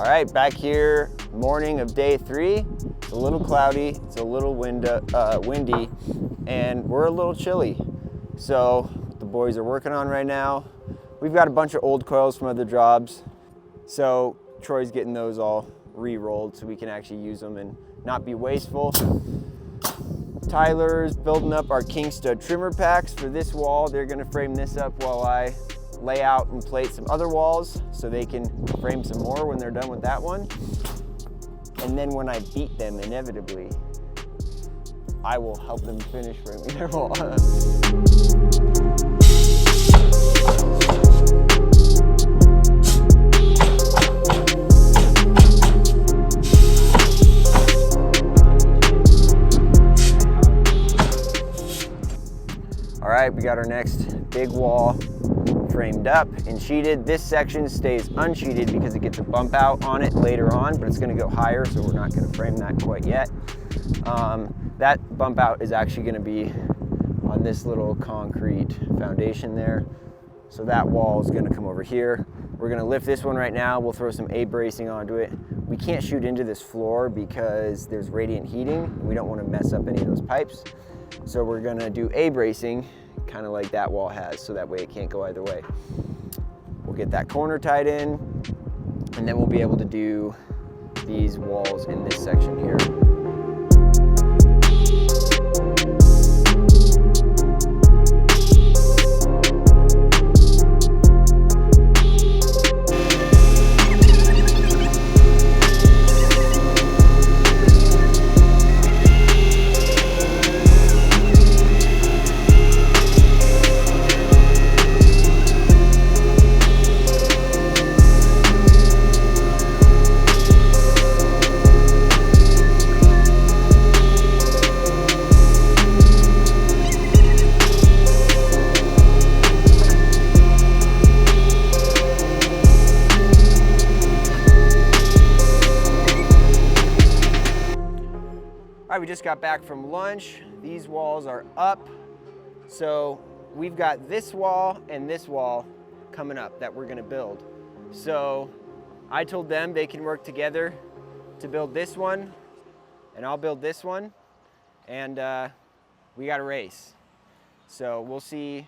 All right, back here, morning of day 3. It's a little cloudy, it's a little windy, and we're a little chilly. So what the boys are working on right now, we've got a bunch of old coils from other jobs. So Troy's getting those all re-rolled so we can actually use them and not be wasteful. Tyler's building up our king stud trimmer packs for this wall. They're gonna frame this up while I lay out and plate some other walls so they can frame some more when they're done with that one. And then when I beat them, inevitably, I will help them finish framing their wall. All right, we got our next big wall framed up and sheeted. This section stays unsheeted because it gets a bump out on it later on, but it's gonna go higher, so we're not gonna frame that quite yet. That bump out is actually gonna be on this little concrete foundation there. So that wall is gonna come over here. We're gonna lift this one right now. We'll throw some A-bracing onto it. We can't shoot into this floor because there's radiant heating. We don't wanna mess up any of those pipes. So we're gonna do A-bracing, kind of like that wall has, so that way it can't go either way. We'll get that corner tied in, and then we'll be able to do these walls in this section here. All right, we just got back from lunch. These walls are up. So we've got this wall and this wall coming up that we're gonna build. So I told them they can work together to build this one, and I'll build this one, and we got a race. So we'll see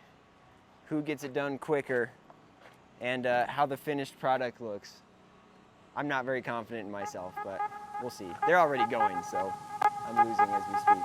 who gets it done quicker and how the finished product looks. I'm not very confident in myself, but we'll see. They're already going, so I'm losing as we speak.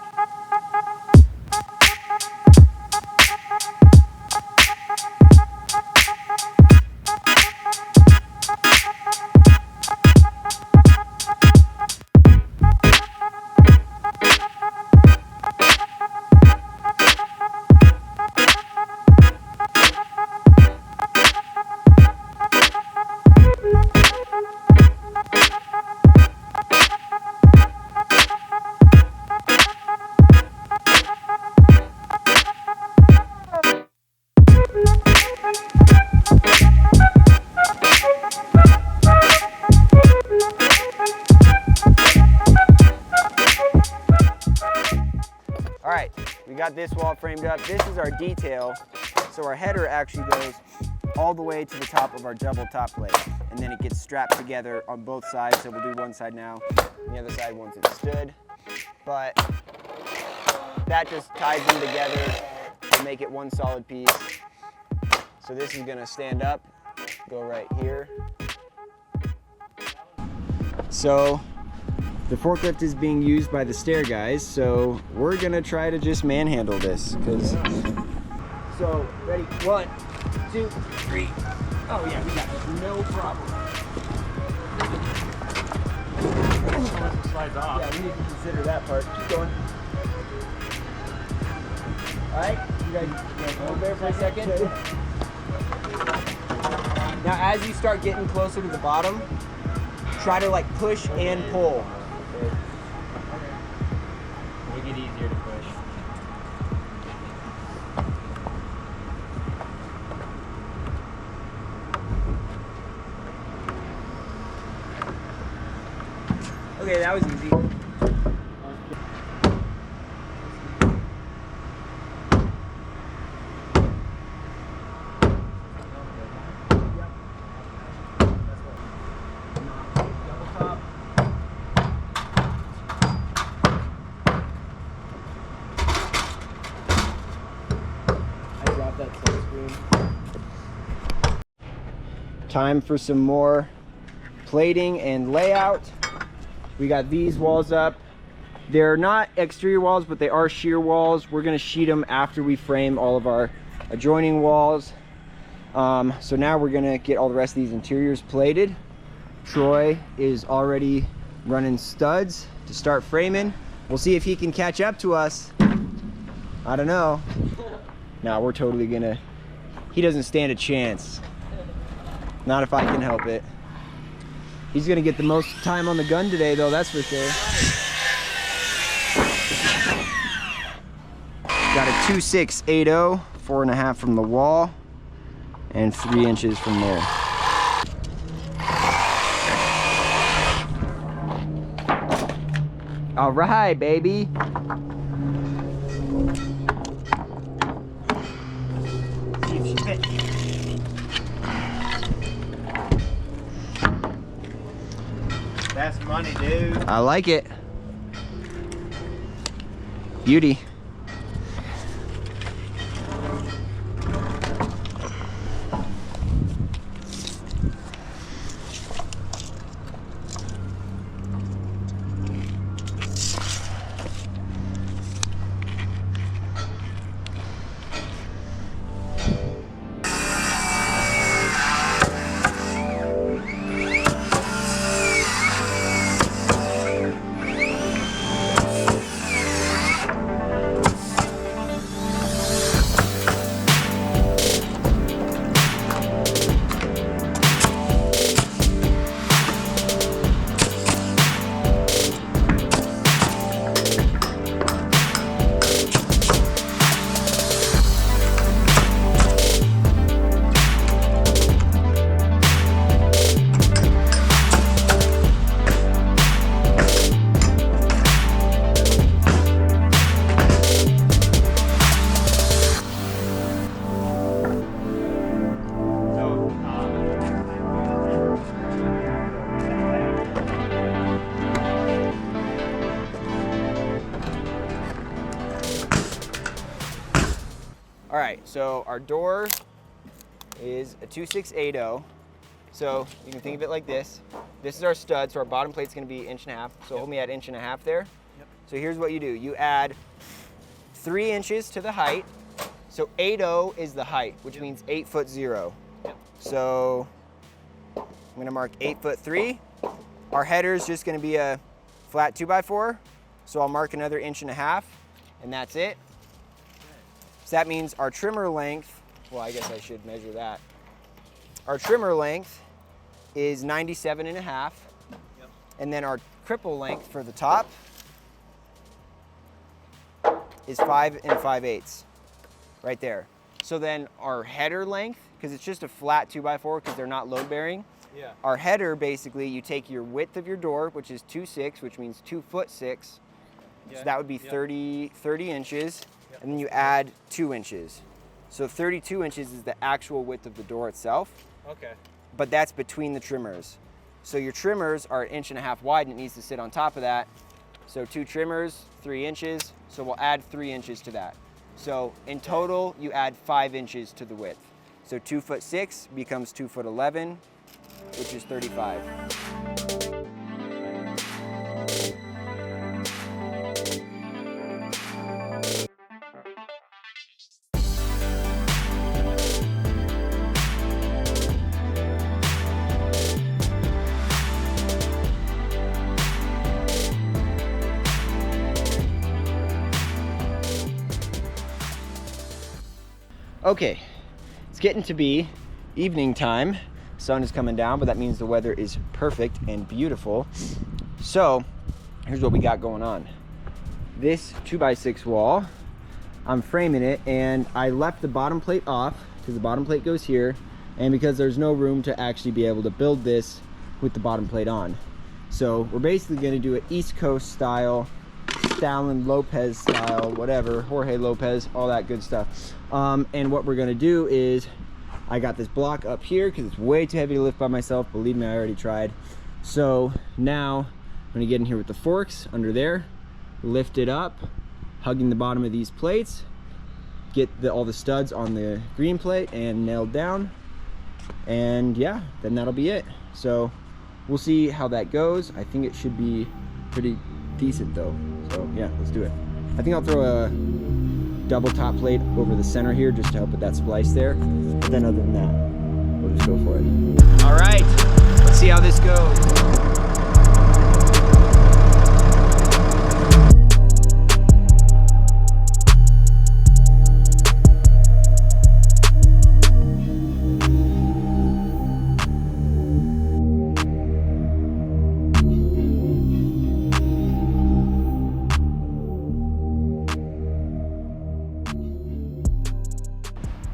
All right, we got this wall framed up. This is our detail. So our header actually goes all the way to the top of our double top plate, and then it gets strapped together on both sides. So we'll do one side now, and the other side once it's stood. But that just ties them together to make it one solid piece. So this is gonna stand up, go right here. So the forklift is being used by the stair guys, so we're gonna try to just manhandle this. So, ready, 1, 2, 3. Oh yeah, we got it, no problem. It slides off. Yeah, we need to consider that part. Keep going. All right, you guys hold there for a second. Now, as you start getting closer to the bottom, try to like push and pull. Make it easier to push. Okay, that was easy. Time for some more plating and layout. We got these walls up. They're not exterior walls, but they are shear walls. We're gonna sheet them after we frame all of our adjoining walls. So now we're gonna get all the rest of these interiors plated. Troy is already running studs to start framing. We'll see if he can catch up to us. I don't know. No, we're totally gonna, he doesn't stand a chance. Not if I can help it. He's gonna get the most time on the gun today though, that's for sure. Got a 2680, 4.5 from the wall, and 3 inches from there. All right, baby. See if she fits. That's money, dude. I like it. Beauty. All right, so our door is a 2680. So you can think of it like this. This is our stud, so our bottom plate's gonna be 1.5 inches. So hold me at 1.5 inches there. Yep. So here's what you do. You add 3 inches to the height. So 80 is the height, which means 8'0". Yep. So I'm gonna mark 8'3". Our header's just gonna be a flat 2x4. So I'll mark another 1.5 inches, and that's it. So that means our trimmer length, well, I guess I should measure that. Our trimmer length is 97.5. Yep. And then our cripple length for the top is 5 5/8, right there. So then our header length, because it's just a flat 2x4 because they're not load bearing. Yeah. Our header, basically, you take your width of your door, which is 2'6", which means 2'6". Yeah. So that would be 30 inches. And then you add 2 inches. So 32 inches is the actual width of the door itself. Okay. But that's between the trimmers. So your trimmers are 1.5 inches wide and it needs to sit on top of that. So 2 trimmers, 3 inches. So we'll add 3 inches to that. So in total, you add 5 inches to the width. So 2'6" becomes 2'11", which is 35. Okay, it's getting to be evening time. Sun is coming down, but that means the weather is perfect and beautiful. So here's what we got going on. This 2x6 wall, I'm framing it, and I left the bottom plate off because the bottom plate goes here, and because there's no room to actually be able to build this with the bottom plate on. So we're basically going to do an East Coast style, Stalin Lopez style, whatever, Jorge Lopez, all that good stuff. And what we're gonna do is, I got this block up here because it's way too heavy to lift by myself. Believe me, I already tried. So now I'm gonna get in here with the forks under there, lift it up, hugging the bottom of these plates, get all the studs on the green plate and nailed down, And yeah, then that'll be it. So we'll see how that goes. I think it should be pretty decent though. So yeah, let's do it. I think I'll throw a double top plate over the center here just to help with that splice there. But then other than that, we'll just go for it. All right, let's see how this goes.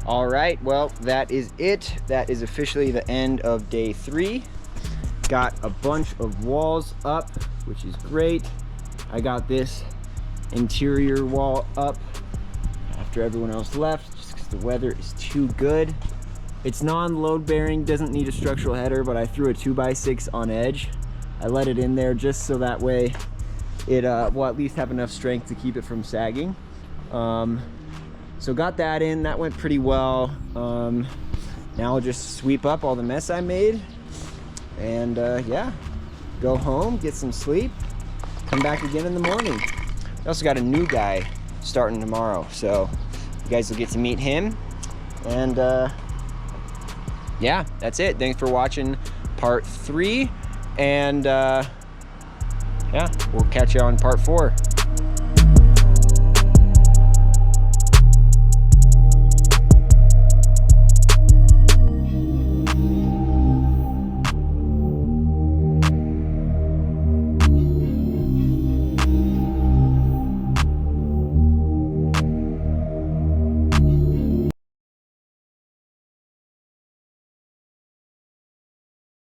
All right, well, that is it. That is officially the end of day 3. Got a bunch of walls up, which is great. I got this interior wall up after everyone else left, just because the weather is too good. It's non-load bearing, doesn't need a structural header, but I threw a 2x6 on edge. I let it in there just so that way it will at least have enough strength to keep it from sagging. So got that in, that went pretty well. Now I'll just sweep up all the mess I made and yeah, go home, get some sleep, come back again in the morning. We also got a new guy starting tomorrow, so you guys will get to meet him. And yeah, that's it. Thanks for watching part 3, and yeah, we'll catch you on part 4.